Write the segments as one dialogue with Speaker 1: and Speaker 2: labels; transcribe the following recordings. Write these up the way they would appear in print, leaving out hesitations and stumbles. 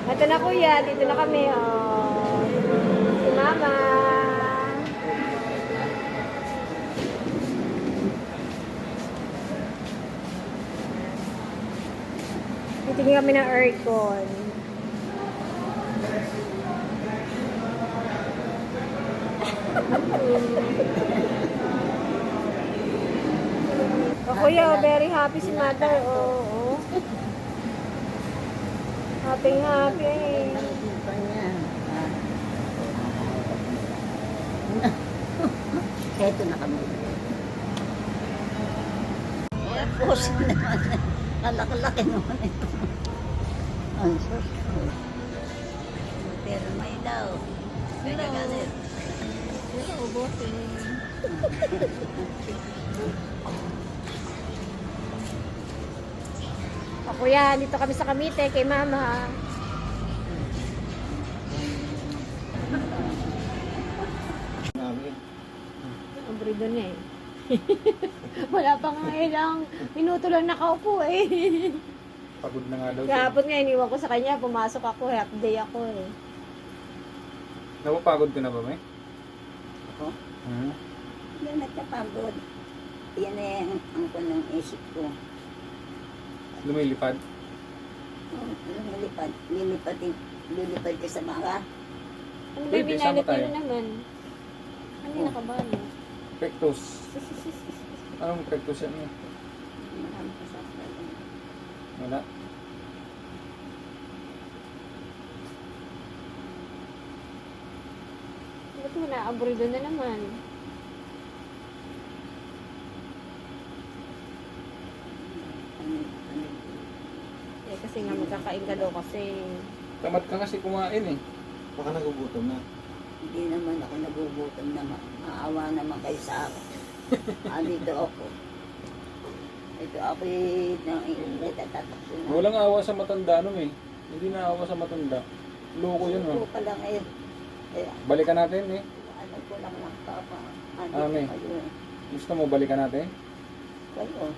Speaker 1: Ito na kuya, dito na kami. Oh. Si mama. Titingin kami ng aircon. Oh, kuya, very happy si mother. Oh, oh. Happy, happy.
Speaker 2: Eto na kami. Tapos naman. Kalaki-laki naman ito. Ang sus. Pero may daw. Kaya galit.
Speaker 1: Pero ubutin. O kuya, dito kami sa Cavite kay mama. Ang brido na eh. Wala pa nga ilang minuto lang nakaupo eh.
Speaker 3: Pagod na nga daw.
Speaker 1: Kahapon nga iniwan ko sa kanya, pumasok ako, half day ako eh.
Speaker 3: Napapagod ka na ba, May?
Speaker 2: Ako?
Speaker 3: Hmm?
Speaker 2: Yan nagkapagod. Yan eh ang kunong isip ko.
Speaker 3: Lumilipad?
Speaker 2: Lumilipad. Lilipad ka sa mga.
Speaker 1: Ano ba
Speaker 3: Pwede,
Speaker 1: yung
Speaker 3: sama
Speaker 1: binalit
Speaker 3: tayo.
Speaker 1: nyo naman? Ano yung nakabalo?
Speaker 3: Pectus. Anong pectus yan?
Speaker 2: Marami ka sa akin.
Speaker 3: Wala.
Speaker 1: Ba't mo na-abrido na naman?
Speaker 2: Ano?
Speaker 1: Eh kasi nga magkakain ka daw kasi.
Speaker 3: Tamad ka kasi kumain eh.
Speaker 4: Baka nagugutom na.
Speaker 2: Hindi naman ako nagugutom naman. Maawa naman kayo sa akin. Dito ako. Ito ako natatakbo na.
Speaker 3: Walang awa sa matanda ano eh. Hindi na awa sa matanda. Loko yun
Speaker 2: Ito
Speaker 3: oh.
Speaker 2: pa lang eh.
Speaker 3: Balikan natin eh.
Speaker 2: Ano ko lang ng papa.
Speaker 3: May.
Speaker 2: Kayo eh.
Speaker 3: Gusto mo balikan natin?
Speaker 2: Kayo.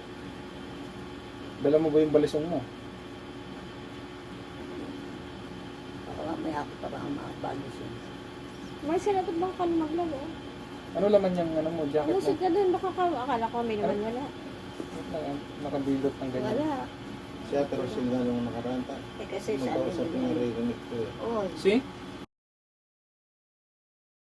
Speaker 3: Dala mo ba yung balisong mo?
Speaker 2: Baka may ako pa bang makabalos yun.
Speaker 1: May sinatod bang ka maglaro?
Speaker 3: Ano laman yung ano mo, jacket
Speaker 1: Ano
Speaker 3: mo?
Speaker 1: sit ka doon? Baka ka, akala ko may naman wala.
Speaker 3: Nakabilot ng ganyan.
Speaker 1: Wala.
Speaker 4: Siya pero sila nung nakaranta.
Speaker 2: Eh kasi sabi
Speaker 4: Magkausap
Speaker 2: nila.
Speaker 4: ng rinig ko eh.
Speaker 2: Oh,
Speaker 3: See?